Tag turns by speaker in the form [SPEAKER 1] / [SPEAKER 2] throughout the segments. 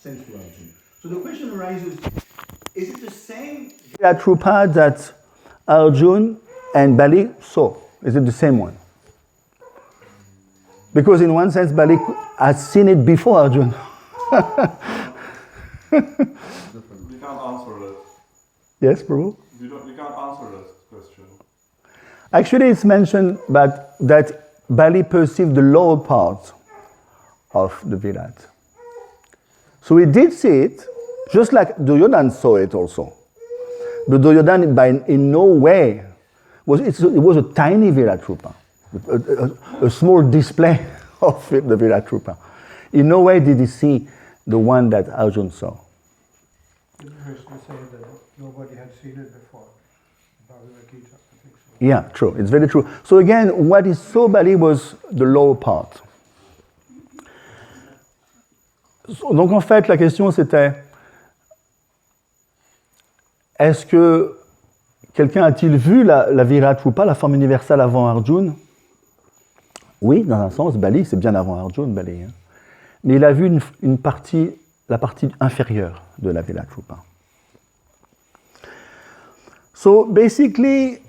[SPEAKER 1] sent to Arjuna. So the question arises, is it the same Virat Rupa that Arjuna and Bali saw? Is it the same one? Because in one sense, Bali has seen it before Arjuna.
[SPEAKER 2] We can't answer that.
[SPEAKER 1] Yes, Prabhu?
[SPEAKER 2] We can't answer that question.
[SPEAKER 1] Actually, it's mentioned that Bali perceived the lower part of the Virat. So he did see it, just like Duryodhana saw it also. But Duryodhana, in no way, it was a tiny Virat Rupa, a small display of the Virat Rupa. In no way did he see the one that Arjuna saw.
[SPEAKER 3] Krishna said that nobody had seen it before. Bhagavad Gita, I think so.
[SPEAKER 1] Yeah, true. It's very true. So again, what he saw Bali was the lower part. Donc en fait, la question c'était, est-ce que quelqu'un a-t-il vu la Virat Rupa, la forme universelle avant Arjuna? Oui, dans un sens, Bali, c'est bien avant Arjuna, Bali. Hein. Mais il a vu la partie inférieure de la Virat Rupa. So basically,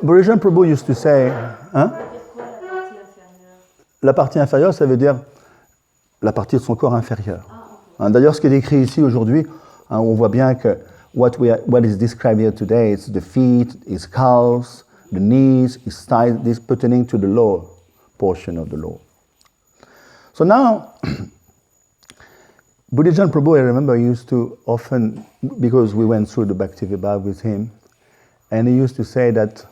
[SPEAKER 1] Bhurijan Prabhu used to say, hein? La partie inférieure, ça veut dire la partie de son corps inférieur. Hein, d'ailleurs, ce qui est écrit ici aujourd'hui, hein, on voit bien que what is described here today is the feet, his calves, the knees, his thighs, this pertaining to the lower portion of the Lord. So now, Bhurijan Prabhu, I remember, used to often, because we went through the Bhakti-Vibhav with him, and he used to say that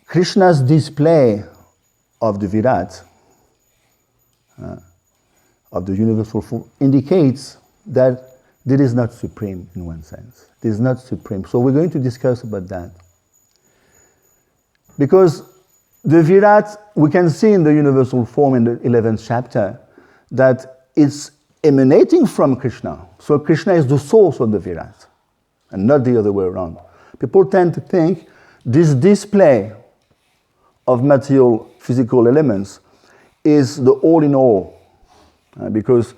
[SPEAKER 1] Krishna's display of the Virat, of the universal form, indicates that it is not supreme in one sense. It is not supreme. So we're going to discuss about that. Because the Virat, we can see in the universal form in the 11th chapter that it's emanating from Krishna. So Krishna is the source of the Virat, and not the other way around. People tend to think this display of material physical elements is the all in all, because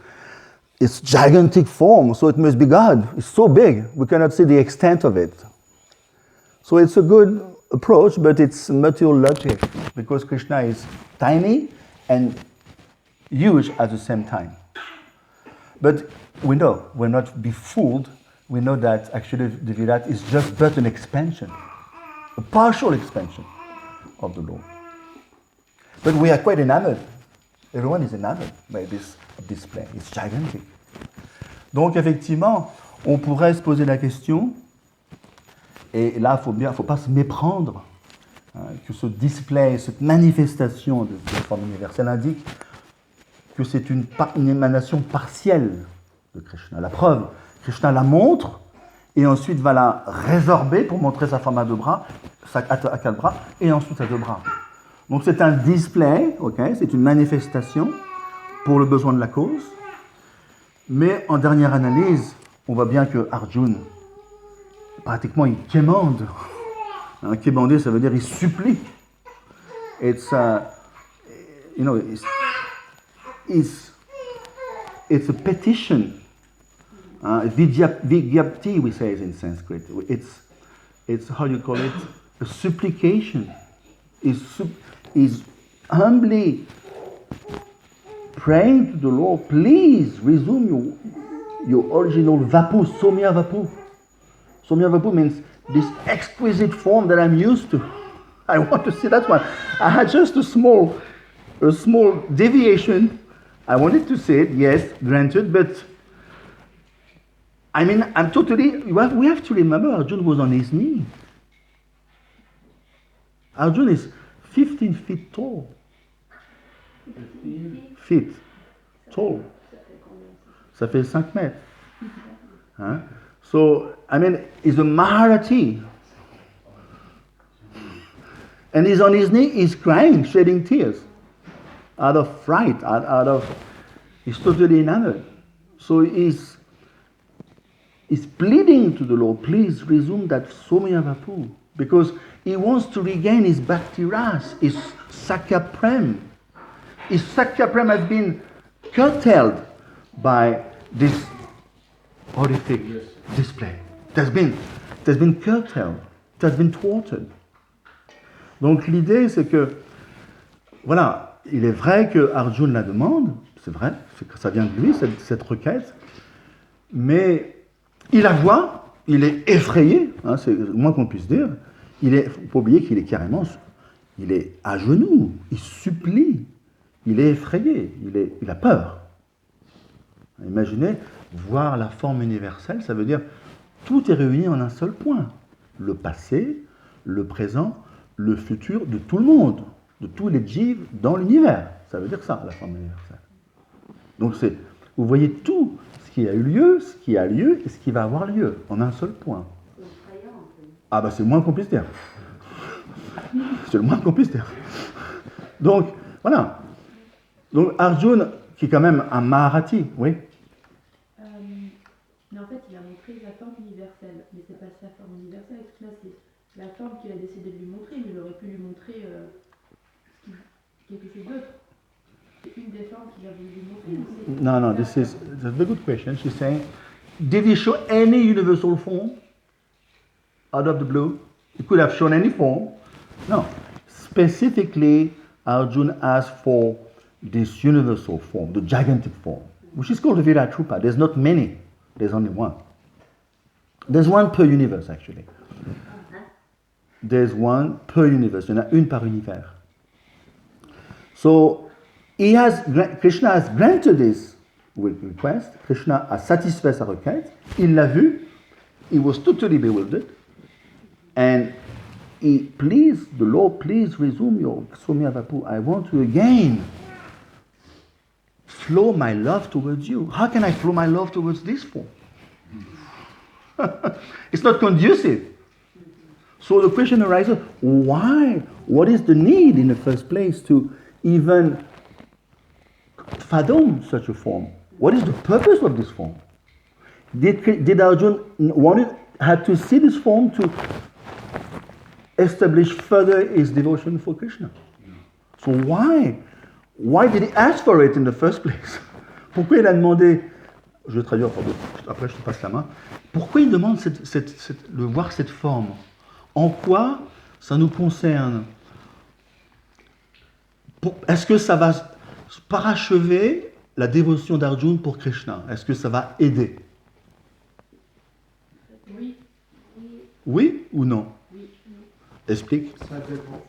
[SPEAKER 1] it's gigantic form, so it must be God. It's so big, we cannot see the extent of it. So it's a good approach, but it's material logic, because Krishna is tiny and huge at the same time. But we know, we're not befooled, we know that actually the Virat is just but an expansion, a partial expansion of the Lord. But we are quite enamored. Everyone is enamored by this display. It's gigantic. Donc effectivement, on pourrait se poser la question, et là il ne faut pas se méprendre, hein, que ce display, cette manifestation de cette forme universelle indique que c'est une émanation partielle de Krishna. La preuve, Krishna la montre et ensuite va la résorber pour montrer sa forme à deux bras, à quatre bras, et ensuite à deux bras. Donc c'est un display, okay, c'est une manifestation pour le besoin de la cause, mais en dernière analyse, on voit bien que Arjuna, pratiquement, il quémande. Hein, quémander, ça veut dire il supplie. It's a petition. Vigyapti, we say it in Sanskrit. It's how you call it, a supplication. Is humbly praying to the Lord, please resume your original vapu, Somya Vapu. Somya Vapu means this exquisite form that I'm used to. I want to see that one. I had just a small deviation. I wanted to say it, yes, granted, but I mean, we have to remember Arjuna was on his knee. Arjuna is 15 feet tall. 15 feet tall. Ça fait 5 mètres. Hein? So, I mean, he's a Maharati. And he's on his knee, he's crying, shedding tears. Out of fright, he's totally enamored. So he's pleading to the Lord, please resume that Somya Vapu. Because he wants to regain his Bhakti Ras, his Sakya Prem. His Sakya Prem has been curtailed by this horrific display. It has been curtailed, it has been thwarted. Donc l'idée c'est que, voilà, il est vrai que Arjuna la demande, c'est vrai, que ça vient de lui, cette requête, mais il la voit, il est effrayé, hein, c'est le moins qu'on puisse dire. Il ne faut pas oublier qu'il est carrément, il est à genoux, il supplie, il est effrayé, il a peur. Imaginez voir la forme universelle, ça veut dire tout est réuni en un seul point. Le passé, le présent, le futur de tout le monde, de tous les jivs dans l'univers. Ça veut dire ça, la forme universelle. Donc vous voyez tout ce qui a eu lieu, ce qui a lieu et ce qui va avoir lieu en un seul point. Ah bah c'est le moins qu'on puisse dire. C'est le moins qu'on puisse dire. Donc, voilà. Donc Arjuna, qui est quand même un Maharati, oui.
[SPEAKER 4] Mais en fait, il a montré la forme universelle. Mais c'est pas sa forme universelle, Krishna, c'est la forme qu'il a décidé de lui montrer. Mais il aurait pu lui montrer quelque chose d'autre. C'est une des formes qu'il a voulu lui montrer.
[SPEAKER 1] No, this is a very good question. She's saying, did he show any universal form out of the blue? He could have shown any form. No. Specifically, Arjuna asked for this universal form, the gigantic form, which is called the Virat Rupa. There's not many. There's only one. There's one per universe, actually. There's one per universe. Il y en a une par univers. So, Krishna has granted this request. Krishna a satisfait sa requête. Il l'a vu. He was totally bewildered. And the Lord, please resume your Somya Vapu. I want to again flow my love towards you. How can I flow my love towards this form? It's not conducive. So the question arises, why? What is the need in the first place to even fathom such a form? What is the purpose of this form? Did Arjuna had to see this form to establish further his devotion for Krishna? So why? Why did he ask for it in the first place? Pourquoi il a demandé, je vais traduire, après je te passe la main, pourquoi il demande de voir cette forme? En quoi ça nous concerne? Est-ce que ça va parachever la dévotion d'Arjuna pour Krishna? Est-ce que ça va aider?
[SPEAKER 4] Oui.
[SPEAKER 1] Oui ou non?
[SPEAKER 4] Oui.
[SPEAKER 1] Explique.
[SPEAKER 3] Ça dépend.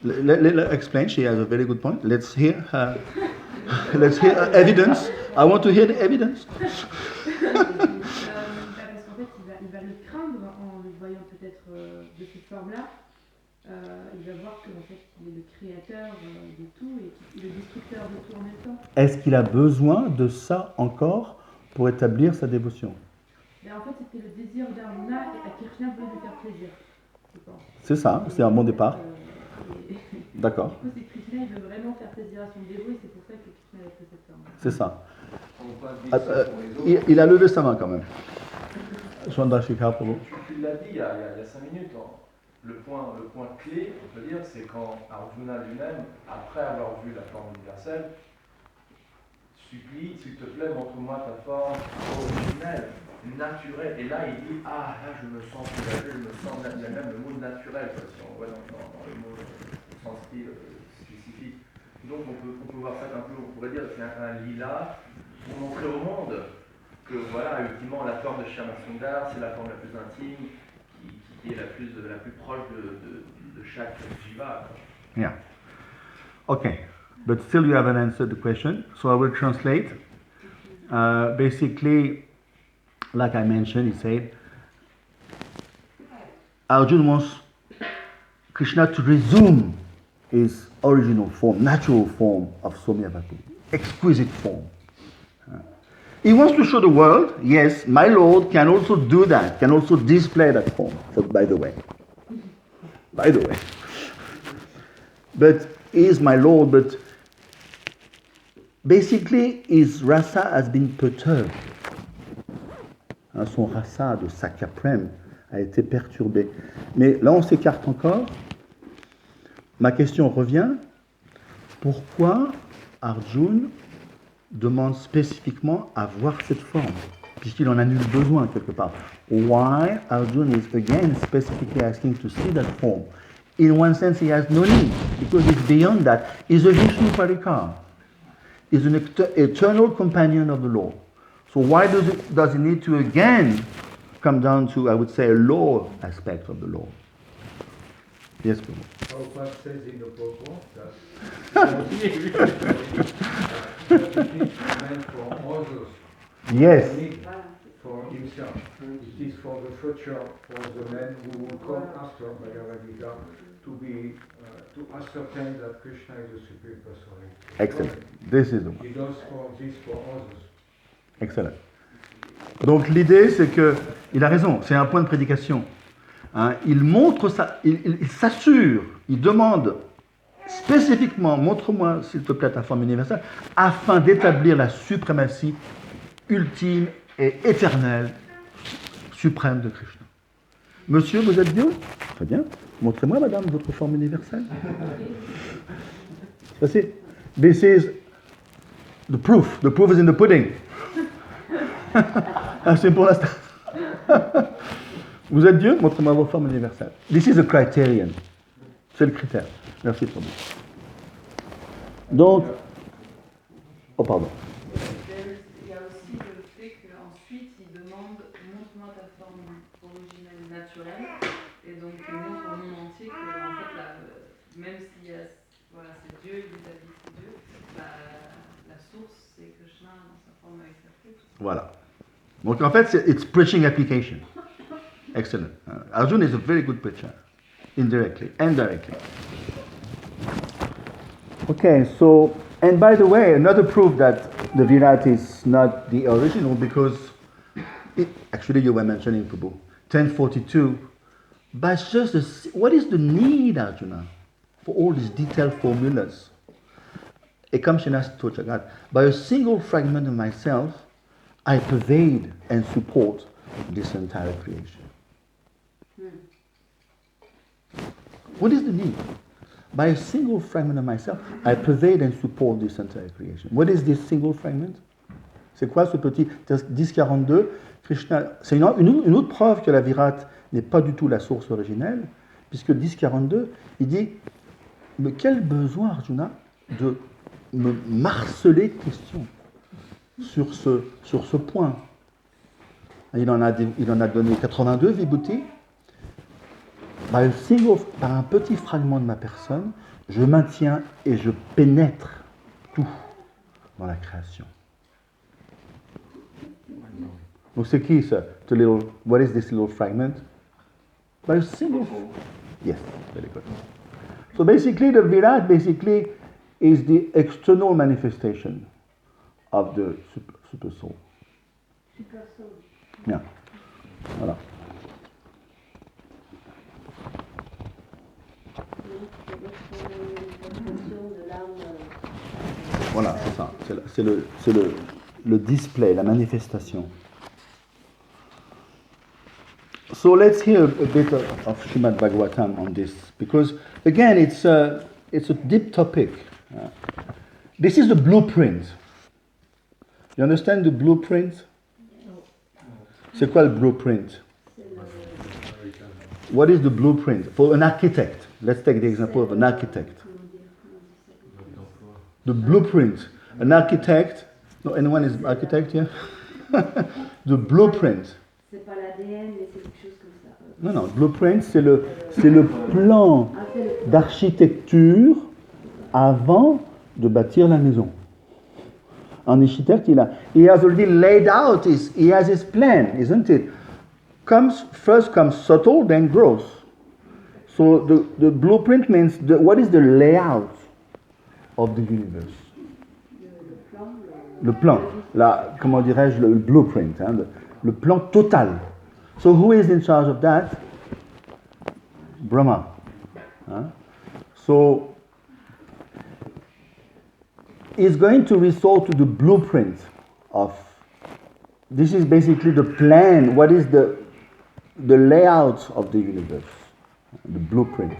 [SPEAKER 1] Let explain. She has a very good point. Let's hear her. Let's hear her evidence. I want to hear the evidence.
[SPEAKER 4] Parce qu'en fait, il va le craindre en le voyant peut-être de cette forme-là. Il va voir qu'en fait, il est le créateur de tout et le destructeur de tout en même temps.
[SPEAKER 1] Est-ce qu'il a besoin de ça encore pour établir sa dévotion?
[SPEAKER 4] Mais en fait, c'était le désir d'Arjuna et à Krishna voulait lui faire plaisir, je pense.
[SPEAKER 1] C'est ça, c'est un bon départ. D'accord.
[SPEAKER 4] Du coup, c'est Krishna, il veut vraiment faire plaisir à son dévot et c'est pour ça que Krishna a fait cette forme.
[SPEAKER 1] C'est ça. Il a levé sa main quand même. Chandrasekhar Prabhu.
[SPEAKER 5] Tu l'as dit il y a 5 minutes. Le point clé, on peut dire, c'est quand Arjuna lui-même, après avoir vu la forme universelle, supplie, s'il te plaît, montre-moi ta forme originelle, naturelle. Et là, il dit, là, je me sens soulagé, je me sens, il y a même le mot naturel, si on voit dans le mot sanskrit spécifique. Donc, on peut voir ça un peu, on pourrait dire, c'est un lila pour montrer au monde que, voilà, ultimement, la forme de Shyama Sundar, c'est la forme la plus intime, qui est la plus proche de chaque jiva.
[SPEAKER 1] Yeah. Okay. But still you haven't answered the question, so I will translate. Basically, like I mentioned, he said, Arjuna wants Krishna to resume his original form, natural form of Somyavati, exquisite form. He wants to show the world, yes, my Lord can also do that, can also display that form, by the way. But he is my Lord, but basically his rasa has been perturbed. Son rasa de Sakyaprem a été perturbé. Mais là on s'écarte encore. Ma question revient. Pourquoi Arjuna demande spécifiquement à voir cette forme, puisqu'il en a nul besoin quelque part. Why Arjuna is again specifically asking to see that form? In one sense, he has no need, because it's beyond that. He's a Vishnu Parikar. He's an eternal companion of the Lord. So why does he need to again come down to, I would say, a lower aspect of the Lord? Yes, Prabhu.
[SPEAKER 6] Prabhupada says in the purport that it is meant for others,
[SPEAKER 1] Yes,
[SPEAKER 6] need for himself. It is for the future, for the men who will come after Bhagavad Gita, to be to ascertain that Krishna is the supreme personality.
[SPEAKER 1] excellent. This is the one.
[SPEAKER 6] He does for this for others.
[SPEAKER 1] Excellent. Donc l'idée, c'est que il a raison. C'est un point de prédication. Hein, il montre ça, il s'assure, il demande spécifiquement, montre-moi s'il te plaît ta forme universelle, afin d'établir la suprématie ultime et éternelle, suprême de Krishna. Monsieur, vous êtes Dieu? Très bien. Montrez-moi, madame, votre forme universelle. C'est facile. This is the proof. The proof is in the pudding. C'est pour l'instant. Vous êtes Dieu? Montrez-moi vos formes universelles. This is a criterion. C'est le critère. Merci, Prabhu. Donc, oh pardon.
[SPEAKER 7] Il y a aussi le fait qu'ensuite il demande montre-moi ta forme originelle naturelle, et donc il montre au monde entier que en fait, même si voilà, c'est Dieu, il établit c'est Dieu, la source c'est Krishna dans sa forme exaltée.
[SPEAKER 1] Voilà. Donc en fait, it's preaching application. Excellent. Arjuna is a very good preacher, indirectly and directly. Okay, so, and by the way, another proof that the Virat is not the original, because actually you were mentioning Prabhu, 1042, but it's just what is the need, Arjuna, for all these detailed formulas? Ekam Shenasya Tochagat, by a single fragment of myself, I pervade and support this entire creation. What is the need? By a single fragment of myself, I pervade and support this entire creation. What is this single fragment? C'est quoi ce petit 1042? Krishna, c'est une autre preuve que la Virat n'est pas du tout la source originelle, puisque 1042, il dit, mais quel besoin, Arjuna, de me marceler de questions sur ce point. Il en a donné 82 vibhuti. Par un petit fragment de ma personne, je maintiens et je pénètre tout dans la création. Donc c'est qui ça? What is this little fragment? By a single. Yes, very good. So basically, the Virat is the external manifestation of the super soul.
[SPEAKER 4] Super soul.
[SPEAKER 1] Yeah. Voilà. Voilà, c'est ça. C'est le display, la manifestation. So let's hear a bit of Srimad Bhagavatam on this, because again, it's a deep topic. This is the blueprint. You understand the blueprint? C'est quoi le blueprint? What is the blueprint for an architect? Let's take the example of an architect. The blueprint. An architect. No, anyone is architect here? The blueprint.
[SPEAKER 4] C'est pas l'ADN, mais c'est quelque chose comme ça.
[SPEAKER 1] Non, blueprint, c'est le plan d'architecture avant de bâtir la maison. Un architecte, he has already laid out he has his plan, isn't it? First comes subtle, then gross. So the blueprint means what is the layout of the universe? Le plan, comment dirais-je, le blueprint, hein, le plan total. So who is in charge of that? Brahma. Huh? So he's going to resort to the blueprint of, this is basically the plan, what is the layout of the universe, the blueprint.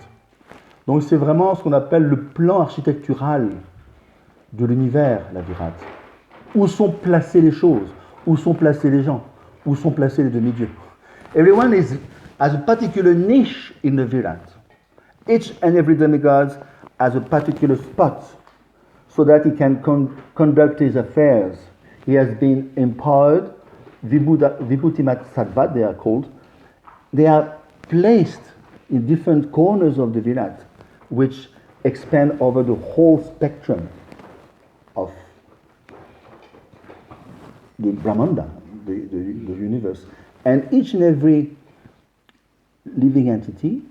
[SPEAKER 1] Donc c'est vraiment ce qu'on appelle le plan architectural de l'univers, la Virat. où sont placées les choses, où sont placés les gens, où sont placés les demi-dieux. Everyone has a particular niche in the Virat. Each and every demigod has a particular spot so that he can conduct his affairs. He has been empowered, Vibhutimat Sattva, they are called. They are placed in different corners of the Virat, which expand over the whole spectrum of the Brahmanda, the universe. And each and every living entity,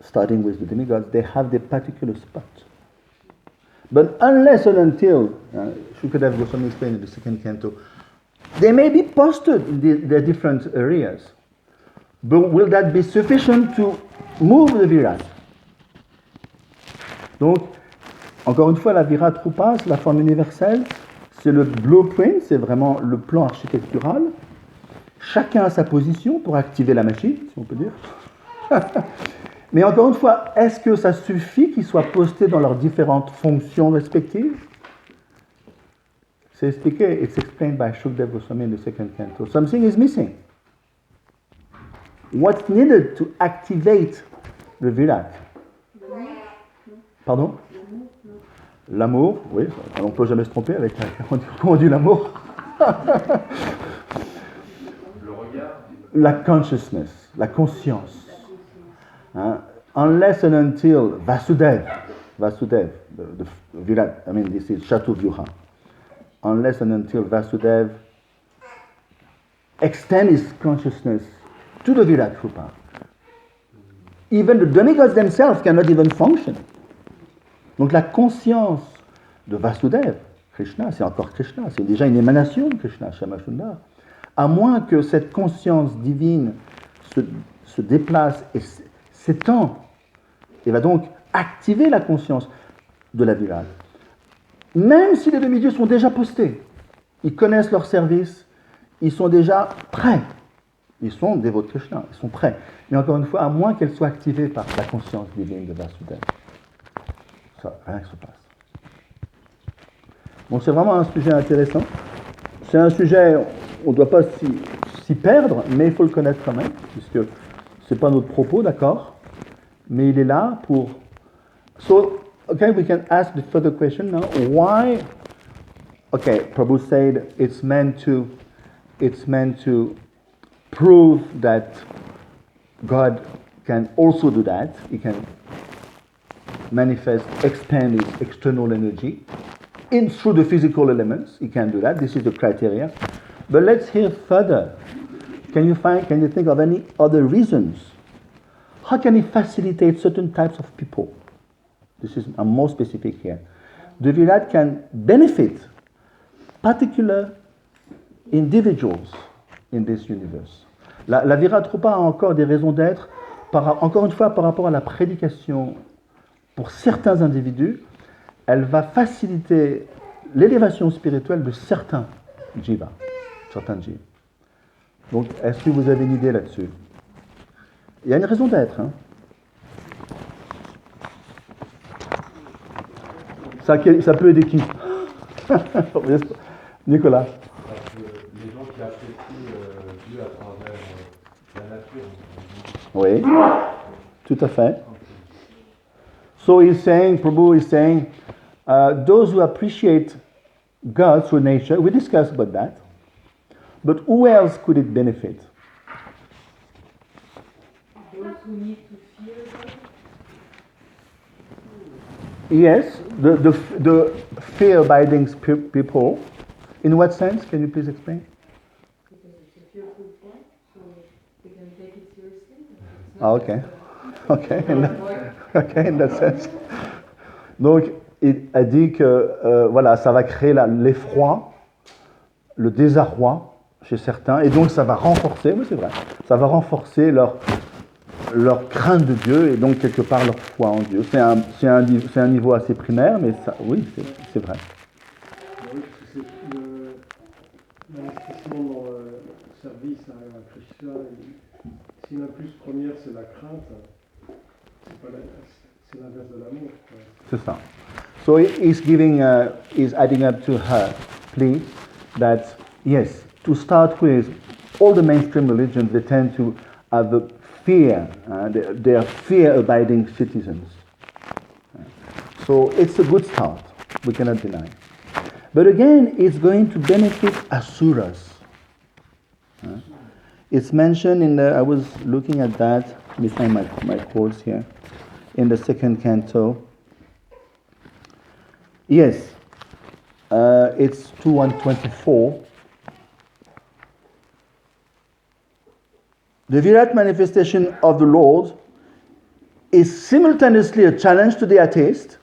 [SPEAKER 1] starting with the demigods, they have their particular spot. But unless and until, Shukadeva Goswami explained in the second canto, they may be posted in their different areas. But will that be sufficient to move the Virat? Donc, encore une fois, la Virat Rupa, c'est la forme universelle, c'est le blueprint, c'est vraiment le plan architectural. Chacun a sa position pour activer la machine, si on peut dire. Mais encore une fois, est-ce que ça suffit qu'ils soient postés dans leurs différentes fonctions respectives? C'est expliqué, it's explained by Shukadeva Goswami in the second canto. Something is missing. What's needed to activate the Virat? Pardon? L'amour, oui, on ne peut jamais se tromper avec comment on dit l'amour.
[SPEAKER 5] Le regard.
[SPEAKER 1] La consciousness, la conscience. Hein? Unless and until Vasudev, the Virat, I mean this is Chatuvyuha. Unless and until Vasudev extend his consciousness to the Virat Rupa, even the demigods themselves cannot even function. Donc la conscience de Vasudev, Krishna, c'est encore Krishna, c'est déjà une émanation de Krishna, Shamashundar. À moins que cette conscience divine se déplace et s'étend, et va donc activer la conscience de la Virat. Même si les demi-dieux sont déjà postés, ils connaissent leur service, ils sont déjà prêts. Ils sont dévots de Krishna, ils sont prêts. Mais encore une fois, à moins qu'elle soit activée par la conscience divine de Vasudeva. Ça, rien ne se passe. Donc c'est vraiment un sujet intéressant. C'est un sujet, on ne doit pas s'y perdre, mais il faut le connaître quand même, puisque ce n'est pas notre propos, d'accord? Mais il est là pour... So, okay, we can ask the further question now. Why... Okay, Prabhu said it's meant to prove that God can also do that. He can manifest, expand his external energy through the physical elements. He can do that. This is the criteria. But let's hear further. Can you think of any other reasons? How can he facilitate certain types of people? I'm more specific here. The Virat can benefit particular individuals in this universe. La Virat Rupa a encore des raisons d'être, encore une fois, par rapport à la prédication pour certains individus, elle va faciliter l'élévation spirituelle de certains jivas. Donc, est-ce que vous avez une idée là-dessus? Il y a une raison d'être. Hein? Ça peut aider qui? Nicolas.
[SPEAKER 8] Les gens qui apprécient Dieu à travers la nature.
[SPEAKER 1] Oui, tout à fait. So Prabhu is saying, those who appreciate God through nature, we discussed about that, but who else could it benefit?
[SPEAKER 7] Those who need to fear God.
[SPEAKER 1] Yes, the fear-abiding people. In what sense? Can you please explain?
[SPEAKER 7] Because it's a fearful point, so they can take it seriously.
[SPEAKER 1] Okay. Okay, in that sense. Donc, il a dit que voilà, ça va créer l'effroi, le désarroi chez certains, et donc ça va renforcer, oui c'est vrai, ça va renforcer leur crainte de Dieu et donc quelque part leur foi en Dieu. C'est un niveau assez primaire, mais ça, oui, c'est vrai.
[SPEAKER 3] Oui, parce que c'est l'investissement dans le service à Krishna. Si l'impulse première c'est la crainte, c'est l'inverse de l'amour.
[SPEAKER 1] C'est ça. So he's adding up to her plea that, yes, to start with, all the mainstream religions, they tend to have a fear, they are fear-abiding citizens. So it's a good start, we cannot deny. But again, it's going to benefit asuras. It's mentioned in the, I was looking at that, let me find my quotes here, in the second canto. Yes, it's 2:124. The Virat manifestation of the Lord is simultaneously a challenge to the atheist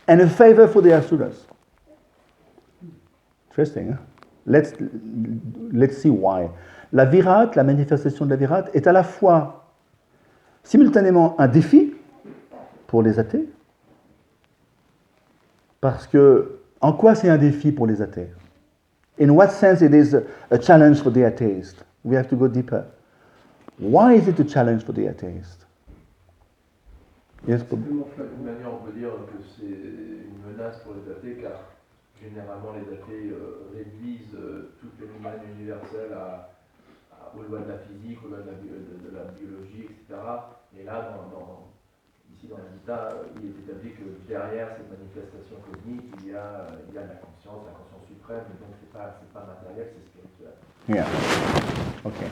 [SPEAKER 1] and a favor for the asuras. Interesting, hein? Let's see why. La Virat, la manifestation de la Virat, est à la fois simultanément un défi pour les athées, parce que, en quoi c'est un défi pour les athées? In what sense it is a challenge for the atheist? We have to go deeper. Why is it a challenge for the atheist? Yes, Bob?
[SPEAKER 5] D'une manière, on peut dire que c'est une menace pour les athées, car généralement les athées réduisent tout le phénomène universel aux lois de la physique, aux lois de la biologie, etc. Et là, ici dans la Gita, il est établi que derrière cette manifestation cosmique, il y a la conscience suprême, et donc c'est pas matériel, c'est spirituel.
[SPEAKER 1] Yeah. Okay.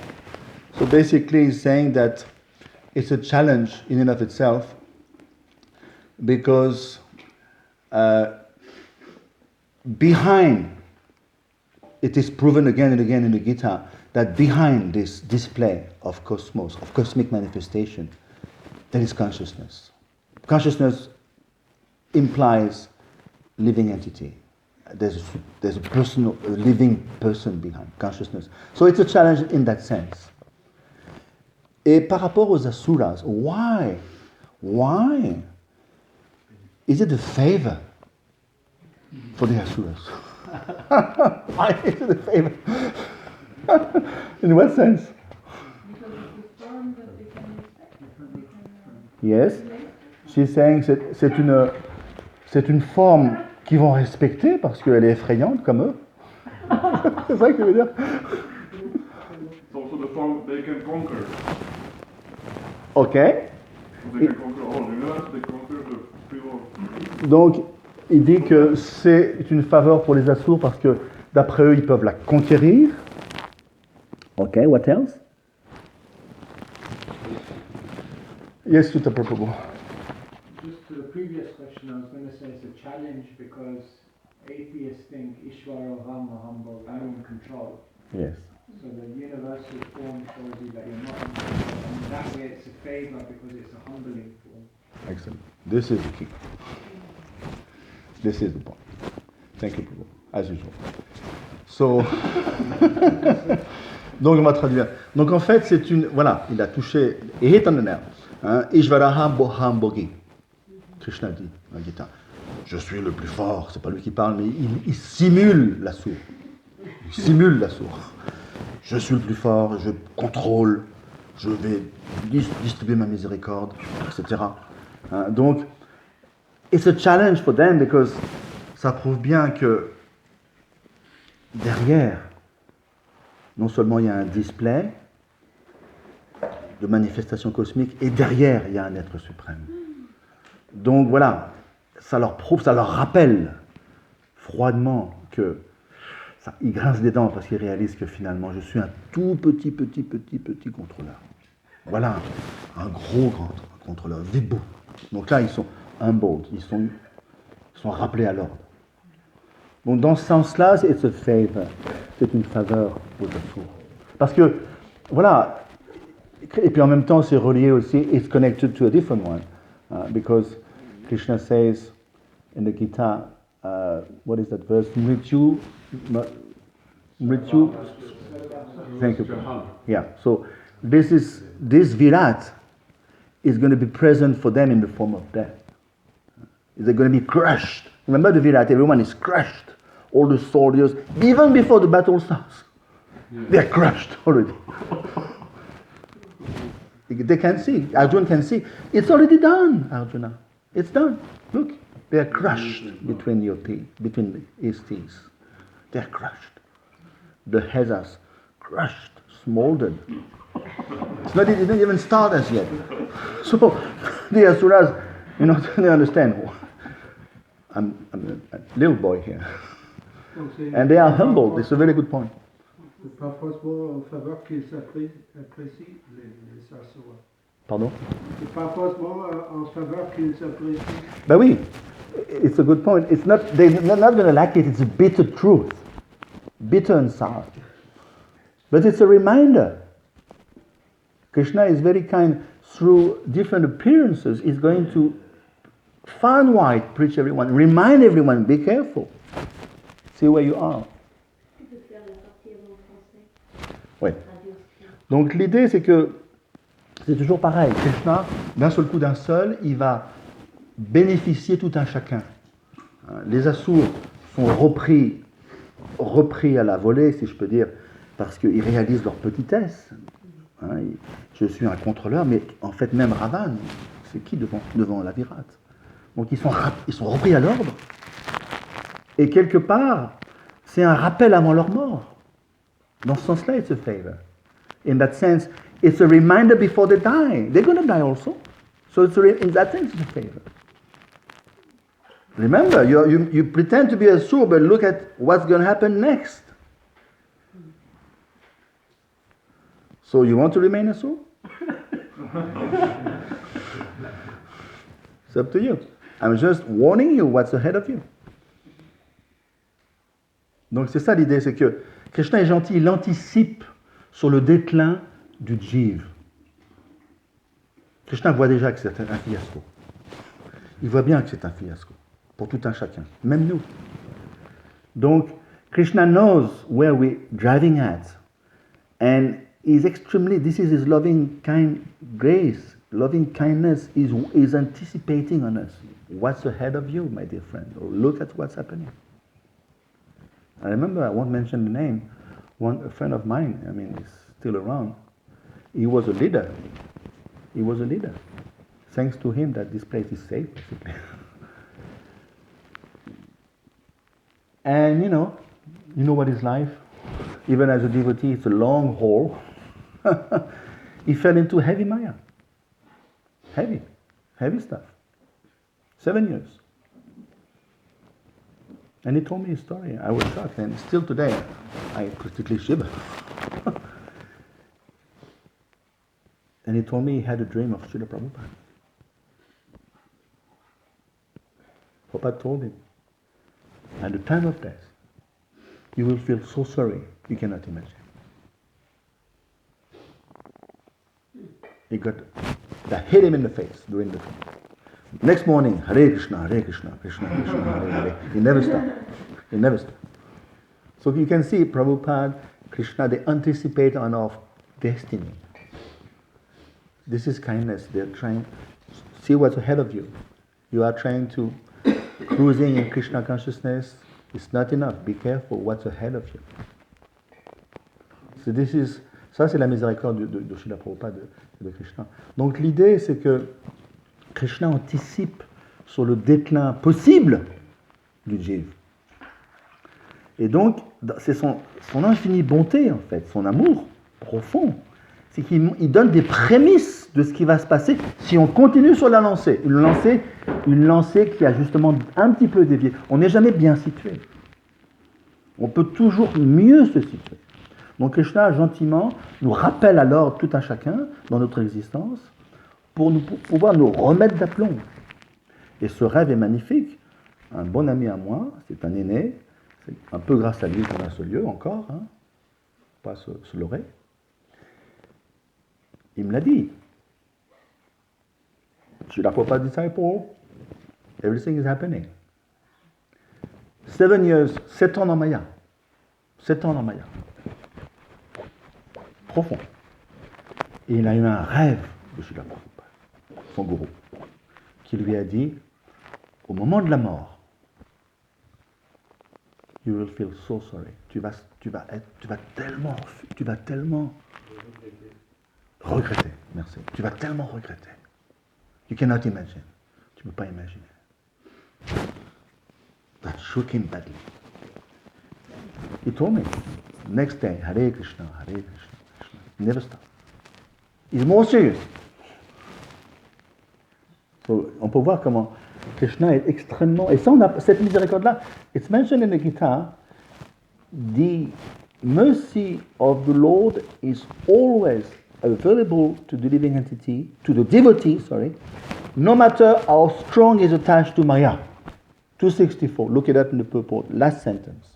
[SPEAKER 1] So basically, he's saying that it's a challenge in and of itself because behind, it is proven again and again in the Gita that behind this display of cosmos, of cosmic manifestation, there is consciousness. Consciousness implies living entity. There's a person, a living person behind consciousness. So it's a challenge in that sense. Et par rapport aux asuras, why is it a favor for the asuras? Why is it a favor? In what sense?
[SPEAKER 4] Because it's the form that they can respect.
[SPEAKER 1] Yes, she's saying c'est une forme qu'ils vont respecter parce qu'elle est effrayante comme eux. C'est ça que tu veux dire?
[SPEAKER 2] It's also the form they can conquer.
[SPEAKER 1] Ok.
[SPEAKER 2] They can conquer all universe, they conquer the free world.
[SPEAKER 1] Donc, il dit que c'est une faveur pour les Asurs parce que d'après eux, ils peuvent la conquérir. Ok, what else? Yes, Sutta Prabhu.
[SPEAKER 6] Just to the previous question, I was going to say it's a challenge because atheists think Ishvara Rama humble, I'm in control.
[SPEAKER 1] Yes.
[SPEAKER 6] So the universal form shows you that you're not in control. And that way it's a favor because it's a humbling form.
[SPEAKER 1] Excellent. This is the key. This is the point. Thank you, Prabhu. As usual. So, donc on va traduire. Donc en fait, c'est une. Voilà, il a touché. Ishvaraha Boham Bogi. Krishna dit dans la Gita. Je suis le plus fort. C'est pas lui qui parle, mais il simule l'assour. Il simule l'assour. Je suis le plus fort, je contrôle, je vais distribuer ma miséricorde, etc. Donc, it's a challenge for them because ça prouve bien que derrière, non seulement il y a un display de manifestation cosmique, et derrière il y a un être suprême. Donc voilà, ça leur prouve, ça leur rappelle froidement que ils grincent des dents parce qu'ils réalisent que finalement je suis un tout petit contrôleur. Voilà, un grand contrôleur, Vibhu. Donc là ils sont humbled, ils sont rappelés à l'ordre. Donc dans ce sens-là, it's a favor, c'est une faveur aux Asurs. Parce que, voilà, et puis en même temps c'est relié aussi, it's connected to a different one, because Krishna says in the Gita, what is that verse? Mrityu. Thank you. Yeah. So this Virat is going to be present for them in the form of death. They're going to be crushed. Remember the Virat? Everyone is crushed. All the soldiers, even before the battle starts, they're crushed already. They can see. Arjuna can see. It's already done, Arjuna. It's done. Look, they are crushed between his teeth. they're crushed. The heads are crushed, smoldered. It didn't even start as yet. So the Asuras, they understand. I'm a little boy here.
[SPEAKER 3] Donc c'est-
[SPEAKER 1] And they are humbled. It's a very good point.
[SPEAKER 3] C'est pas forcément en faveur qu'ils apprécient les Asuras.
[SPEAKER 1] Pardon?
[SPEAKER 3] C'est pas forcément en faveur qu'ils apprécient.
[SPEAKER 1] But oui, it's a good point. It's not, they're not going to like it. It's a bitter truth. Bitter and sour. But it's a reminder. Krishna is very kind. Through different appearances, he's going to far and wide preach everyone, remind everyone, be careful. See where you are.
[SPEAKER 9] Tu peux faire la partie en français.
[SPEAKER 1] Oui.
[SPEAKER 9] Radio Stream.
[SPEAKER 1] Donc l'idée, c'est que c'est toujours pareil. Krishna, d'un seul coup, d'un seul, il va bénéficier tout un chacun. Les Asurs sont repris à la volée, si je peux dire, parce qu'ils réalisent leur petitesse. Je suis un contrôleur, mais en fait, même Ravan, c'est qui devant la virate? Donc ils sont repris à l'ordre. Et quelque part, c'est un rappel avant leur mort. Dans ce sens-là, it's a favor. In that sense, it's a reminder before they die. They're going to die also. So in that sense, it's a favor. Remember, you pretend to be a Asur, but look at what's going to happen next. So you want to remain a Asur? It's up to you. I'm just warning you what's ahead of you. Donc c'est ça l'idée, c'est que Krishna est gentil, il anticipe sur le déclin du Jiv. Krishna voit déjà que c'est un fiasco. Il voit bien que c'est un fiasco, pour tout un chacun, même nous. Donc, Krishna knows where we're driving at, and this is his loving grace, loving kindness is anticipating on us. What's ahead of you, my dear friend? Or look at what's happening. I remember, I won't mention the name, a friend of mine, he's still around, he was a leader. Thanks to him that this place is safe, basically. And you know what is life? Even as a devotee, it's a long haul. He fell into heavy Maya. Heavy stuff. 7 years. And he told me his story. I was shocked, and still today, I practically shiver. And he told me he had a dream of Srila Prabhupada. Prabhupada told him, at the time of death, you will feel so sorry, you cannot imagine. That hit him in the face during the dream. Next morning, Hare Krishna, Hare Krishna, Krishna Krishna, Hare Hare. He never stopped. So you can see Prabhupada, Krishna, they anticipate on our destiny. This is kindness. They're trying to see what's ahead of you. You are trying to cruising in Krishna consciousness. It's not enough. Be careful what's ahead of you. So ça c'est la miséricorde de Srila Prabhupada, de Krishna. Donc l'idée c'est que Krishna anticipe sur le déclin possible du Jiv. Et donc c'est son infinie bonté en fait, son amour profond. C'est qu'il donne des prémices de ce qui va se passer si on continue sur la lancée. Une lancée qui a justement un petit peu dévié. On n'est jamais bien situé. On peut toujours mieux se situer. Donc Krishna, gentiment, nous rappelle alors tout un chacun dans notre existence pour pouvoir nous remettre d'aplomb. Et ce rêve est magnifique. Un bon ami à moi, c'est un aîné, c'est un peu grâce à lui qu'on a ce lieu encore, pas se leurrer. Il me l'a dit. Srila Prabhupada disciple, everything is happening. 7 years, 7 ans dans Maya. 7 ans dans Maya. Profond. Et il a eu un rêve de Srila Prabhupada, son gourou, qui lui a dit, au moment de la mort, you will feel so sorry. Tu vas tellement regretter, merci. Tu vas tellement regretter. You cannot imagine. Tu ne peux pas imaginer. That shook him badly. He told me. Next day, Hare Krishna, Hare Krishna, Krishna. He never stopped. He's more serious. So, on peut voir comment Krishna est extrêmement... Et ça, on a cette miséricorde-là. It's mentioned in the Gita. The mercy of the Lord is always available to the living entity, to the devotee, no matter how strong is attached to Maya. 264. Look at that in the purport. Last sentence.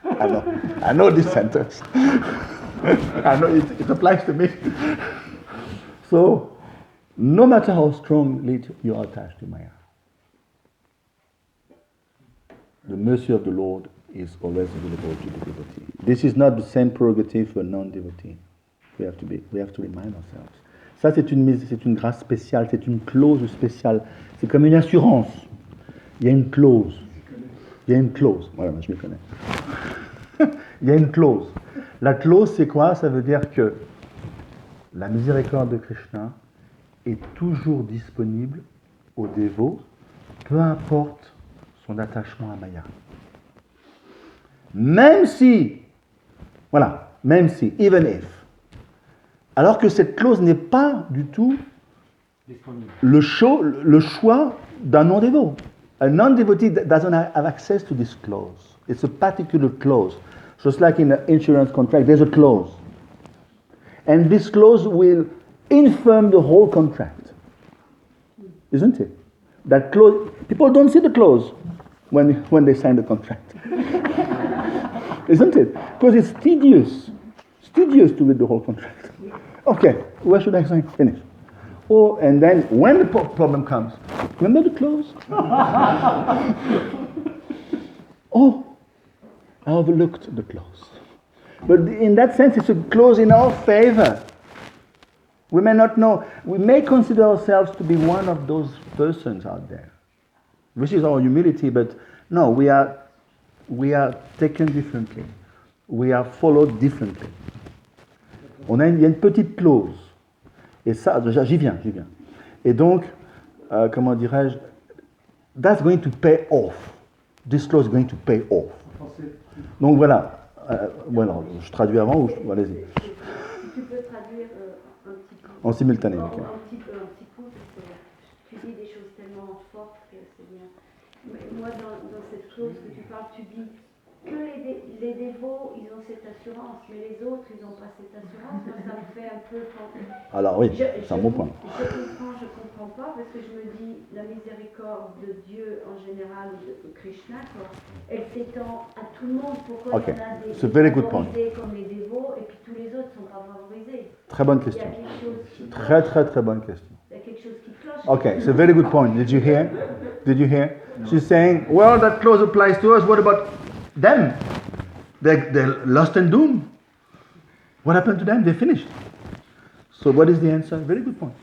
[SPEAKER 1] I know this sentence. I know it applies to me. So, no matter how strongly you are attached to Maya, the mercy of the Lord is always available to the devotee. This is not the same prerogative for a non-devotee. We have to remind ourselves. Ça, c'est une grâce spéciale, c'est une clause spéciale. C'est comme une assurance. Il y a une clause. Il y a une clause. Voilà, je me connais. Il y a une clause. La clause, c'est quoi? Ça veut dire que la miséricorde de Krishna est toujours disponible au dévot, peu importe son attachement à Maya. Même si, even if. Alors que cette clause n'est pas du tout le choix d'un non-dévot. A non-devotee doesn't have access to this clause. It's a particular clause. Just like in an insurance contract, there's a clause. And this clause will infirm the whole contract. Isn't it? That clause, people don't see the clause when they sign the contract. Isn't it? Because it's tedious. It's tedious to read the whole contract. Okay, where should I sign? Finish. Oh, and then when the problem comes, remember the clause? Oh, I overlooked the clause. But in that sense, it's a clause in our favor. We may not know. We may consider ourselves to be one of those persons out there, which is our humility, but no, we are taken differently. We are followed differently. Il y a une petite clause. Et ça, j'y viens. Et donc, comment dirais-je, that's going to pay off. This clause is going to pay off. Donc voilà. Voilà, je traduis avant ou allez-y.
[SPEAKER 9] Tu peux traduire un petit peu.
[SPEAKER 1] En simultané.
[SPEAKER 9] Un
[SPEAKER 1] Okay.
[SPEAKER 9] petit coup, parce que tu dis des choses tellement fortes que c'est bien. Mais moi, dans cette clause que tu parles, tu dis que les dévots, ils ont cette assurance, mais les autres, ils n'ont pas cette assurance. Moi, ça me fait un peu penser.
[SPEAKER 1] Alors oui, c'est un bon point.
[SPEAKER 9] Je comprends pas, parce que je me dis, la miséricorde de Dieu en général, de Krishna, quoi, elle s'étend à tout le monde. Pourquoi il y en a des favorisés comme les dévots, et puis tous les autres ne sont pas favorisés?
[SPEAKER 1] Très bonne question.
[SPEAKER 9] Il y a quelque chose
[SPEAKER 1] Très bonne question.
[SPEAKER 9] Il y a quelque chose qui cloche.
[SPEAKER 1] Okay, it's a very good point. Did you hear? She's saying, well, that clause applies to us. What about them? They're lost and doomed. What happened to them? They finished. So what is the answer? Very good point.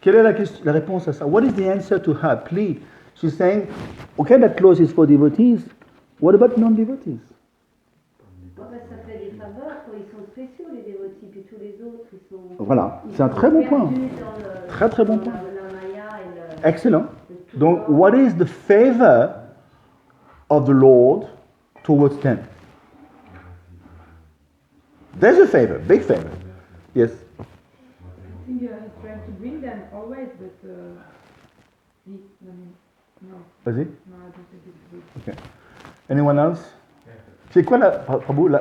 [SPEAKER 1] Quelle est la réponse à ça? What is the answer to her plea? She's saying, okay, that clause is for devotees. What about non-devotees?
[SPEAKER 9] Ça fait des faveurs, quoi. Ils sont spéciaux, les dévotis, puis tous les autres, ils sont...
[SPEAKER 1] Voilà, c'est un très bon point. Très bon point. Excellent. Donc, what is the favor of the Lord towards them? There's a favor, big favor. Yes.
[SPEAKER 4] I think you are trying to bring them always, but no.
[SPEAKER 1] Vas-y.
[SPEAKER 4] No, I don't think it's good.
[SPEAKER 1] Okay. Anyone else? C'est quoi Prabhu, la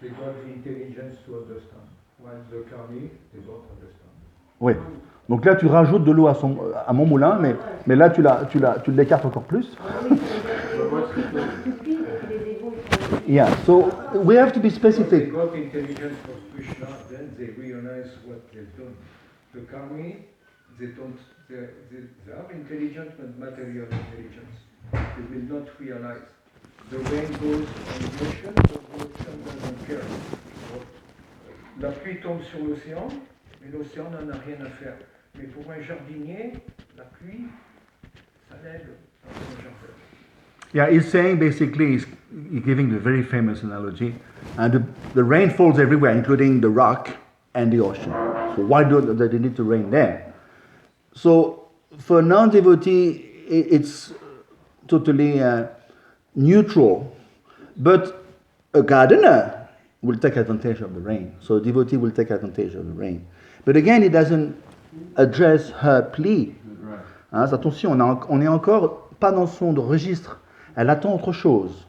[SPEAKER 6] They got the intelligence to understand. When the karmi, they don't understand.
[SPEAKER 1] Oui. Donc là, tu rajoutes de l'eau à mon moulin, mais là, tu l'écartes encore plus. Yeah, so we have to be specific.
[SPEAKER 6] They got intelligence for Krishna, then they realize what they've done. The karmi, they have intelligence, but material intelligence. They will not realize. The rain goes on the ocean, but the ocean doesn't care. La pluie tombe sur l'océan, mais l'océan n'en a rien à faire. Mais pour un jardinier, la pluie, ça l'aide dans son jardin.
[SPEAKER 1] Yeah, he's saying basically, he's giving the very famous analogy, and the rain falls everywhere, including the rock and the ocean. So why do they need to rain there? So for a non-devotee, it's totally neutral But a gardener will take advantage of the rain. So a devotee will take advantage of the rain. But again, he doesn't address her plea. Hein, attention, on est encore pas dans son registre. Elle attend autre chose.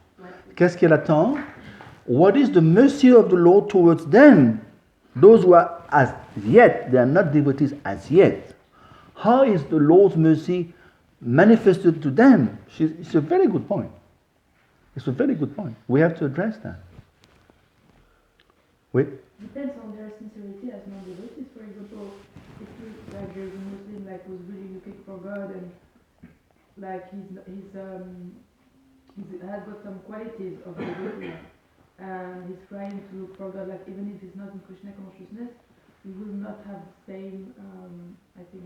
[SPEAKER 1] Qu'est-ce qu'elle attend? What is the mercy of the Lord towards them? Those who are as yet, they are not devotees as yet. How is the Lord's mercy manifested to them? It's a very good point. It's a very good point. We have to address that. Oui?
[SPEAKER 4] Depends on their sincerity as non-devotees. For example, if you, like there's a Muslim like who's really looking for God and like he's has got some qualities of devotee and he's trying to look for God, like even if he's not in Krishna consciousness, he will not have the same, I think,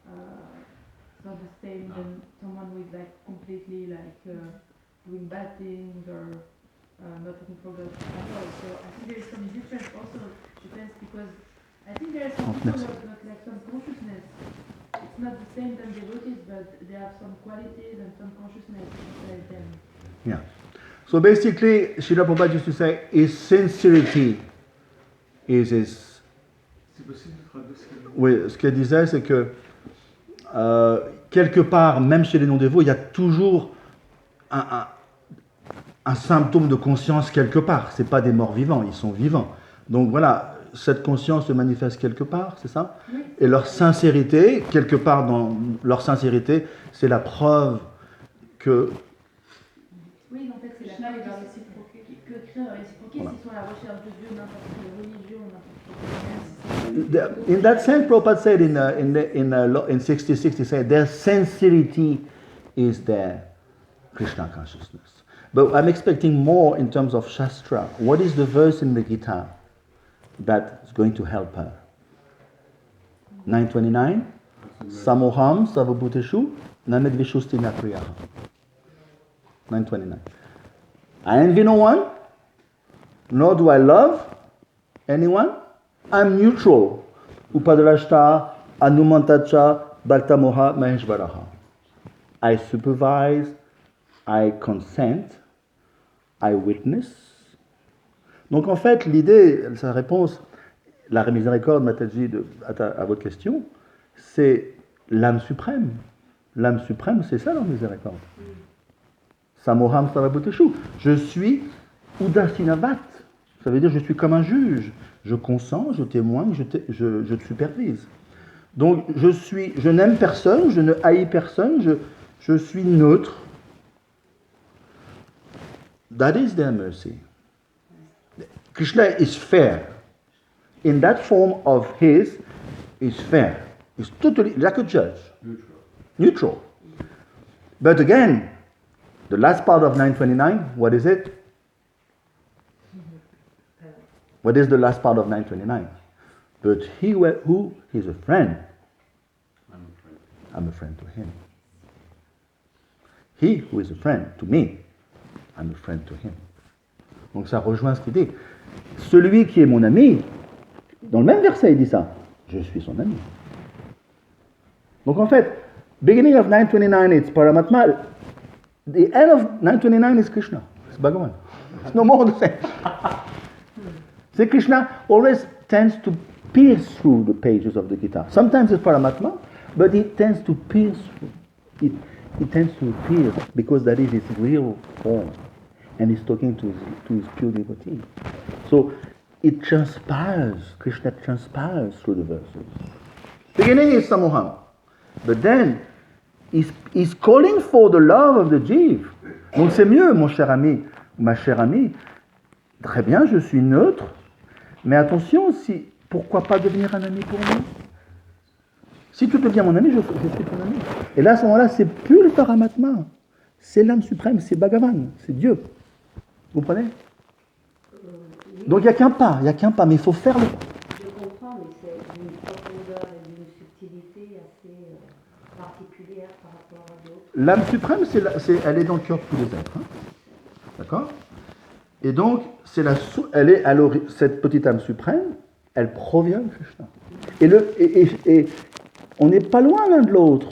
[SPEAKER 4] it's not the same than someone who is like completely like doing bad things or not looking for God at all. So I think there is some difference also, depends because I think there are some people who have got like some consciousness. It's not the same than devotees, but they have some qualities and some consciousness like them.
[SPEAKER 1] Yeah. So basically, Srila Prabhupada used to say, his sincerity is his.
[SPEAKER 3] C'est possible de traduire ce qu'elle dit.
[SPEAKER 1] Oui, ce qu'elle disait, c'est que quelque part, même chez les non-dévots, il y a toujours un symptôme de conscience quelque part. C'est pas des morts vivants, ils sont vivants. Donc voilà, cette conscience se manifeste quelque part, c'est ça?
[SPEAKER 4] Oui.
[SPEAKER 1] Et leur sincérité, quelque part dans leur sincérité, c'est la preuve que...
[SPEAKER 4] Oui, en fait, c'est la
[SPEAKER 7] Krishna
[SPEAKER 4] preuve
[SPEAKER 7] va
[SPEAKER 4] que
[SPEAKER 7] réciproquer.
[SPEAKER 4] Krishna va réciproquer
[SPEAKER 1] Voilà.
[SPEAKER 4] s'ils sont à la recherche de Dieu, n'importe quelle religion, n'importe quelle
[SPEAKER 1] In that sense, Prabhupada said in 66, he said, their sincerity is their Krishna consciousness. But I'm expecting more in terms of Shastra. What is the verse in the Gita that is going to help her? 929? Samoham Sarvabhuteshu Named Vishusti Napriyaha. 929. I envy no one, nor do I love anyone. I'm neutral. Upadrashta, Anumantacha, Bhaktamoha, Maheshvaraha. I supervise, I consent, I witness. Donc en fait, l'idée, sa réponse, la miséricorde, Mataji, à votre question, c'est l'âme suprême. L'âme suprême, c'est ça la miséricorde. Samoham Sarvabhuteshu. Je suis Udasinavat. Ça veut dire je suis comme un juge. Je consens, je témoigne, je supervise. Donc je n'aime personne, je ne haïs personne, je suis neutre. That is their mercy. Krishna is fair. In that form of his, is fair. He's totally like a judge. Neutral. But again, the last part of 929, what is it? What is the last part of 929? But he who is a friend, I'm a friend to him. He who is a friend to me, I'm a friend to him. Donc ça rejoint ce qu'il dit. Celui qui est mon ami, dans le même verset il dit ça, je suis son ami. Donc en fait, beginning of 929 it's Paramatma, the end of 929 is Krishna, it's Bhagavan. It's no more the same. See, Krishna always tends to pierce through the pages of the Gita. Sometimes it's Paramatma, but he tends to pierce through. He tends to appear because that is his real form. And he's talking to his pure devotee. So it transpires, Krishna transpires through the verses. Beginning is Samoham. But then he's calling for the love of the Jiv. Donc c'est mieux, mon cher ami, ma chère amie. Très bien, je suis neutre. Mais attention, pourquoi pas devenir un ami pour moi? Si tu deviens mon ami, je suis ton ami. Et là, à ce moment-là, c'est plus le Paramatma. C'est l'âme suprême, c'est Bhagavan, c'est Dieu. Vous comprenez? Donc il n'y a qu'un pas, mais il faut faire le pas.
[SPEAKER 9] Je comprends, mais c'est d'une profondeur et d'une subtilité assez particulière par rapport à d'autres.
[SPEAKER 1] L'âme suprême, elle est dans le cœur de tous les êtres. Hein? D'accord? Et donc, cette petite âme suprême, elle provient de Krishna. Et on n'est pas loin l'un de l'autre.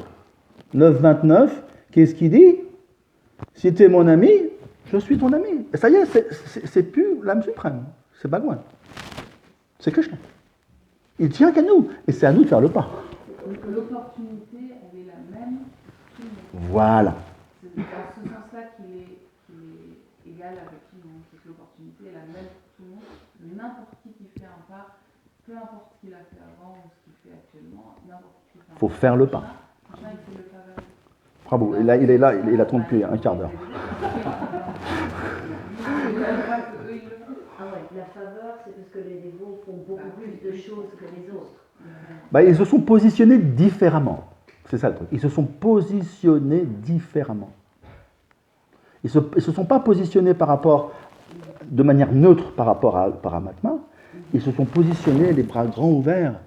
[SPEAKER 1] 9.29, qu'est-ce qu'il dit? Si tu es mon ami, Je suis ton ami. Et ça y est, c'est plus l'âme suprême. C'est Bhagwan. C'est Krishna. Il tient qu'à nous. Et c'est à nous de faire le pas.
[SPEAKER 7] Donc l'opportunité, elle est la même tout le monde.
[SPEAKER 1] Voilà.
[SPEAKER 7] C'est dans ce sens-là qu'il est égal avec tout le monde. C'est que l'opportunité est la même pour tout le monde. N'importe qui fait un pas, peu importe ce qu'il a fait avant ou ce qu'il fait actuellement, n'importe qui fait un pas.
[SPEAKER 1] Il faut faire le pas.
[SPEAKER 7] Franchement, il fait le pas vers lui.
[SPEAKER 1] Bravo. Et là, il est là, il attend depuis un quart d'heure.
[SPEAKER 9] Ah ouais, la faveur, c'est parce que les dévots font beaucoup plus de choses que les autres.
[SPEAKER 1] Bah, ils se sont positionnés différemment. C'est ça le truc. Ils se sont positionnés différemment. Ils ne se sont pas positionnés de manière neutre par rapport à Paramatma. Ils se sont positionnés les bras grands ouverts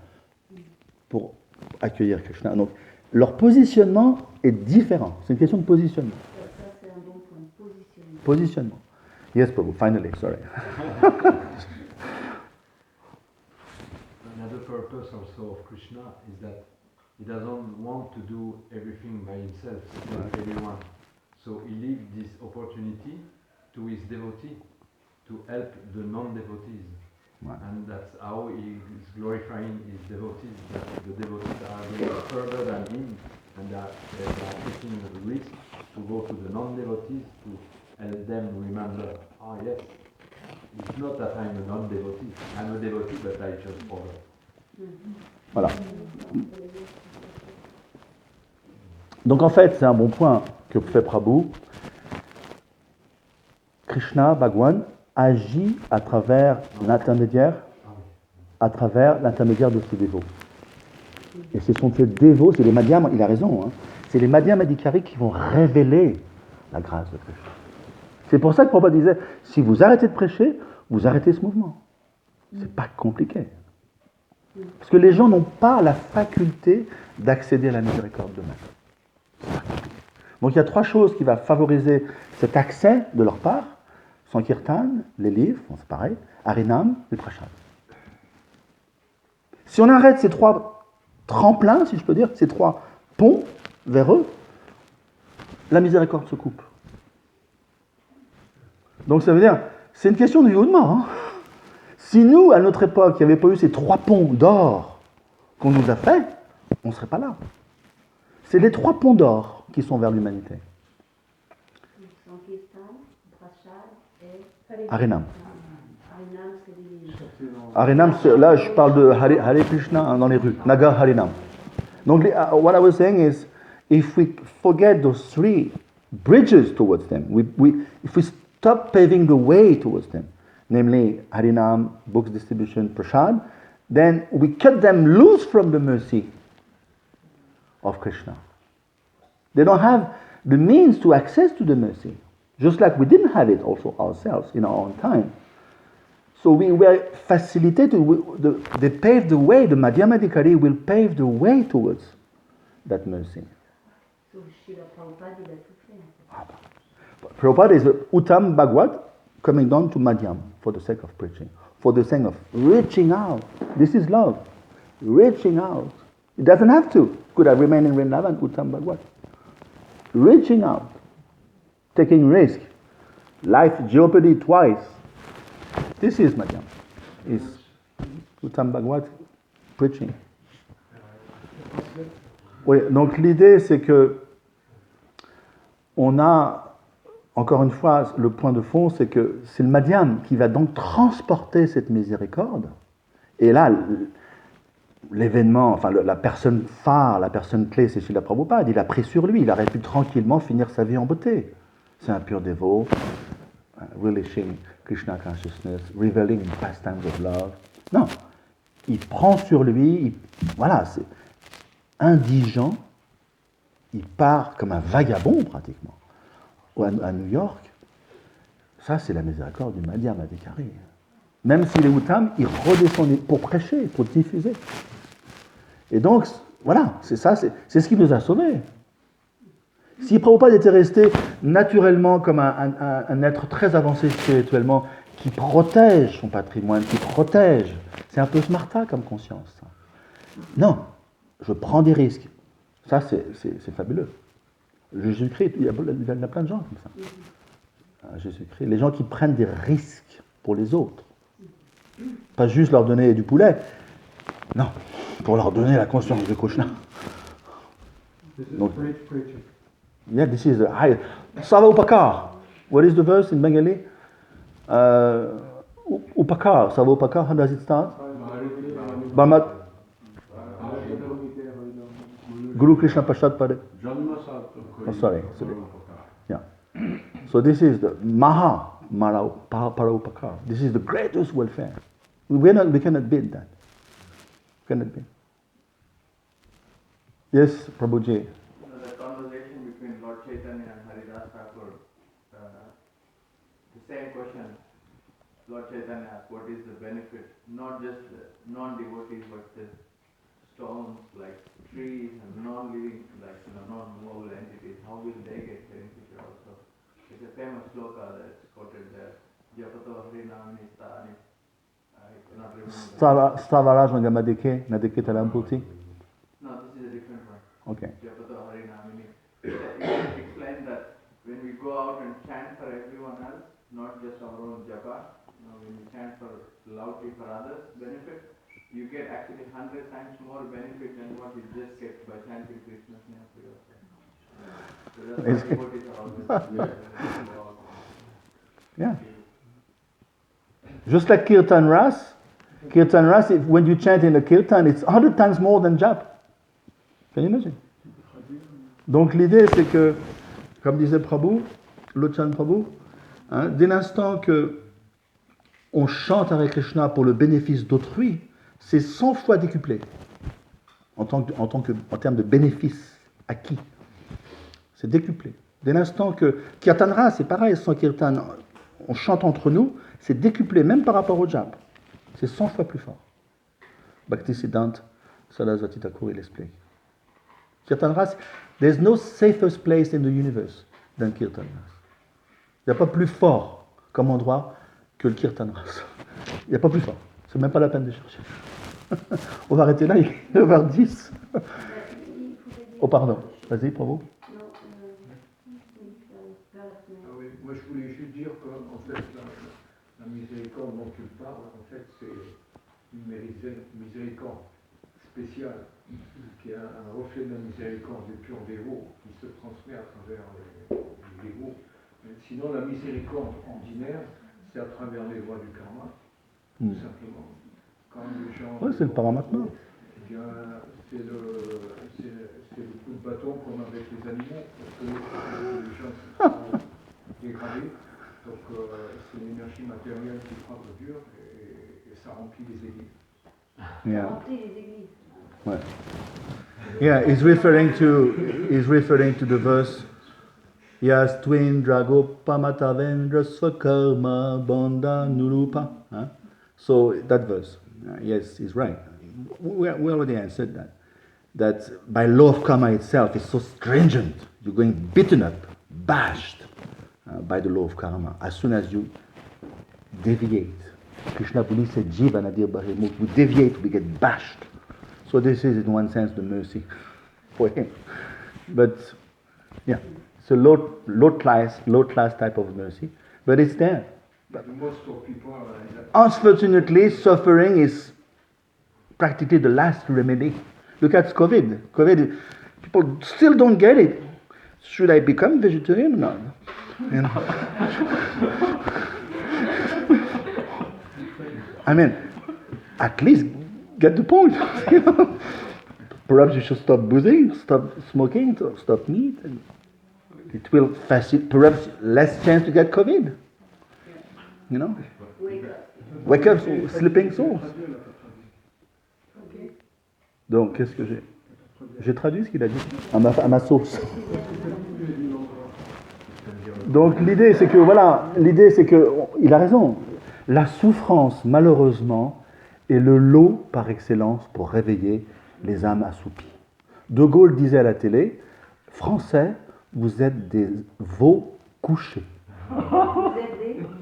[SPEAKER 1] pour accueillir Krishna. Donc, leur positionnement est différent. C'est une question de positionnement.
[SPEAKER 9] Ça, c'est un bon point, positionnement.
[SPEAKER 1] Positionnement. Yes, Prabhu, finally, sorry.
[SPEAKER 8] Another purpose also of Krishna is that he doesn't want to do everything by himself, like everyone. So he leaves this opportunity to his devotee to help the non-devotees.
[SPEAKER 1] Right.
[SPEAKER 8] And that's how he is glorifying his devotees, that the devotees are going further than him and that they are taking the risk to go to the non-devotees to help them remember, yes, it's not that I'm a non-devotee, I'm a devotee but I just follow.
[SPEAKER 1] Voilà. Donc en fait, c'est un bon point que fait Prabhu. Krishna, Bhagwan, agit à travers l'intermédiaire de ses dévots. Et ce sont ces dévots, c'est les Madhyam, il a raison, hein, c'est les Madhyam Adhikari qui vont révéler la grâce de Krishna. C'est pour ça que Prabhupada disait, si vous arrêtez de prêcher, vous arrêtez ce mouvement. C'est pas compliqué. Parce que les gens n'ont pas la faculté d'accéder à la miséricorde d'eux-mêmes. Donc il y a trois choses qui vont favoriser cet accès de leur part: Sankirtan, les livres, bon, c'est pareil, Harinam, les prashad. Si on arrête ces trois tremplins, si je peux dire, ces trois ponts vers eux, la miséricorde se coupe. Donc ça veut dire, c'est une question de vie ou de mort. Hein. Si nous, à notre époque, il n'y avait pas eu ces trois ponts d'or qu'on nous a fait, on ne serait pas là. C'est les trois ponts d'or qui sont vers l'humanité.
[SPEAKER 9] Sankirtan, Prashad et
[SPEAKER 1] Harinam.
[SPEAKER 9] Harinam, c'est les livres.
[SPEAKER 1] Harinam, là je parle de Hare Krishna hein, dans les rues, Nagar Harinam. Donc, what I was saying is, if we forget those three bridges towards them, if we stop paving the way towards them, namely Harinam, books distribution, Prashad, then we cut them loose from the mercy of Krishna. They don't have the means to access to the mercy, just like we didn't have it also ourselves in our own time. So we were facilitated, they paved the way, the Madhyamadikari will pave the way towards that mercy.
[SPEAKER 9] Sauf Srila Prabhupada, il a tout fait.
[SPEAKER 1] Prabhupada is Uttam Bhagavad coming down to Madhyam for the sake of preaching, for the sake of reaching out. This is love, reaching out. It doesn't have to. Could have remained in Vrindavan, Uttam Bhagavad. Reaching out, taking risk, life jeopardy twice. This is Madhyam. Is Uttam Bhagavad preaching. Oui, donc l'idée c'est que on a, encore une fois, le point de fond, c'est que c'est le Madhyam qui va donc transporter cette miséricorde. Et là, l'événement, enfin la personne phare, la personne clé, c'est Srila Prabhupada. Il a pris sur lui, il aurait pu tranquillement finir sa vie en beauté. C'est un pur dévot, relishing Krishna consciousness, reveling in pastimes of love. Non, il prend sur lui, voilà, c'est indigent, il part comme un vagabond pratiquement à New York. Ça, c'est la miséricorde du Madhyam Adhikari. Même s'il est Uttam, il redescend pour prêcher, pour diffuser. Et donc, voilà, c'est ça, c'est ce qui nous a sauvés. Si Prabhupada était resté naturellement comme un être très avancé spirituellement, qui protège son patrimoine, qui protège, c'est un peu smarta comme conscience. Ça. Non, je prends des risques. Ça, c'est fabuleux. Jésus-Christ, il y a plein de gens comme ça. à Jésus-Christ, les gens qui prennent des risques pour les autres. Pas juste leur donner du poulet, non, pour leur donner la conscience de Krishna. Donc, yeah, this is the high. Sava Upakar. What is the verse in Bengali? Upakar. Sava Upakar. How does it start? Bamat. Guru Krishna Pashat Pade. Oh, sorry. Yeah. So this is the Maha Paraupakar. This is the greatest welfare. We cannot beat that. We cannot beat. Yes, Prabhuji.
[SPEAKER 5] The conversation between Lord Chaitanya and Haridas Thakur, the same question Lord Chaitanya asked, what is the benefit, not just non-devotees, but the stones like trees and non-living, like non-movable entities, how will they get benefited also? It's a famous sloka that's quoted there. Japato Harinamani Stani. I cannot remember.
[SPEAKER 1] Stavaraj Magamadeke, Nadeke Talamputi.
[SPEAKER 5] No, this is a different one.
[SPEAKER 1] Okay.
[SPEAKER 5] Japato Harinamani. You can explain that when we go out and chant for everyone else, not just our own japa, when we chant for loudly for others' benefit, you get actually 100 times more benefit than what you just get by chanting Krishna's name for yourself. So that's why devotees are always
[SPEAKER 1] Yeah. Just like Kirtan Ras, when you chant in a Kirtan, it's 100 times more than jap. Can you imagine? Donc l'idée c'est que, comme disait Prabhu, Lochan Prabhu, dès l'instant que on chante Hare Krishna pour le bénéfice d'autrui, c'est 100 fois décuplé en termes de bénéfice acquis. C'est décuplé. Dès l'instant que Kirtan Ras, c'est pareil, sans Kirtan, on chante entre nous, c'est décuplé, même par rapport au jap. C'est 100 fois plus fort. Bhaktisiddhanta Sarasvati Thakur, il explique. Kirtan Ras, there's no safest place in the universe than Kirtan Ras. Il n'y a pas plus fort comme endroit que le Kirtan Ras. Il n'y a pas plus fort. C'est même pas la peine de chercher. On va arrêter là, il est 9h10. Oh pardon, vas-y, Prabhu.
[SPEAKER 6] Oui, moi je voulais juste dire que en fait la miséricorde dont tu parles, en fait c'est une miséricorde spéciale qui est un reflet de la miséricorde des purs dévots qui se transmet à travers les dévots. Mais sinon la miséricorde ordinaire, c'est à travers les voies du karma, tout simplement. Quand les gens
[SPEAKER 1] c'est le paramatma.
[SPEAKER 6] Eh bien, c'est le coup de bâton comme avec les animaux, parce que les gens sont dégradés, donc c'est l'énergie matérielle qui frappe dur et ça remplit les églises.
[SPEAKER 1] Yeah.
[SPEAKER 9] Ça remplit les églises.
[SPEAKER 1] Ouais. Yeah, he's referring to the verse Yas twin dragopa matavendra swakarma bandha nurupa. So that verse, yes, he's right. We already answered that. That by law of karma itself is so stringent. You're going beaten up, bashed by the law of karma. As soon as you deviate, Krishna Puni said, Jiva Nadir Bahimuk, we deviate, we get bashed. So this is in one sense the mercy for him. But yeah, it's a low class type of mercy, but it's there.
[SPEAKER 6] Most of people are like that.
[SPEAKER 1] Unfortunately, suffering is practically the last remedy. Look at COVID. COVID, people still don't get it. Should I become vegetarian or not? You know? I mean, at least get the point. You know? Perhaps you should stop boozing, stop smoking, stop meat, and it will facilitate perhaps less chance to get COVID. You know? Wake up, sleeping souls. Donc, qu'est-ce que j'ai? J'ai traduit ce qu'il a dit à ma sauce. Donc, l'idée, c'est que, il a raison. La souffrance, malheureusement, est le lot par excellence pour réveiller les âmes assoupies. De Gaulle disait à la télé, Français, vous êtes des veaux couchés.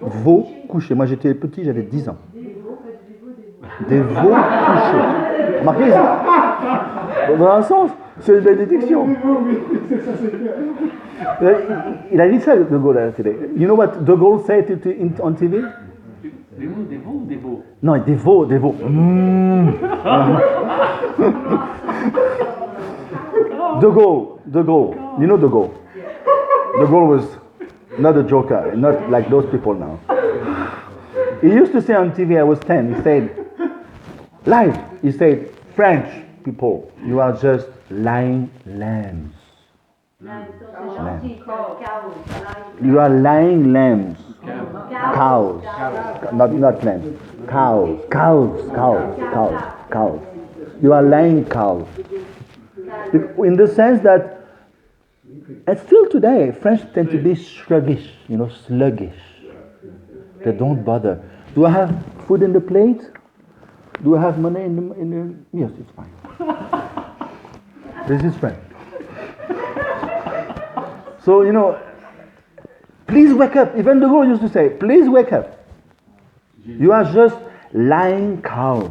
[SPEAKER 1] Veaux couchés. Moi, j'étais petit, j'avais 10 ans. Des veaux couchés. Remarquez ça. Dans un sens, c'est une bénédiction. Il a dit ça, De Gaulle, today. You know what De Gaulle said on TV?
[SPEAKER 10] Des veaux ou des veaux?
[SPEAKER 1] No, des veaux. De Gaulle. You know De Gaulle? De Gaulle was not a joker, not like those people now. He used to say on TV, I was 10, he said, live, he said, French people, you are just lying lambs. You are lying lambs. Cows. Not lambs. Cows. You are lying cows. In the sense that, and still today, French tend to be sluggish. They don't bother. Do I have food in the plate? Do I have money in the... Yes, it's fine. This is French. So, please wake up. Even De Gaulle used to say, please wake up. You are just lying cows.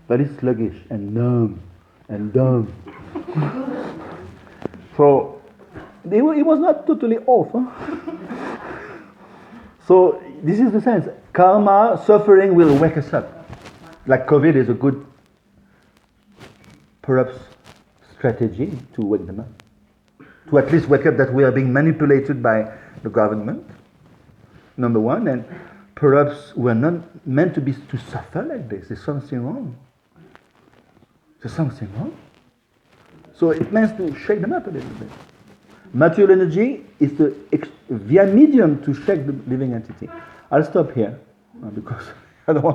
[SPEAKER 1] Very sluggish and numb and dumb. So, he was not totally off. Huh? So, this is the sense. Karma, suffering will wake us up. Like COVID is a good, perhaps, strategy to wake them up. To at least wake up that we are being manipulated by the government, number one, and perhaps we're not meant to suffer like this. There's something wrong. So it means to shake them up a little bit. Material energy is the via medium to shake the living entity. I'll stop here because I don't want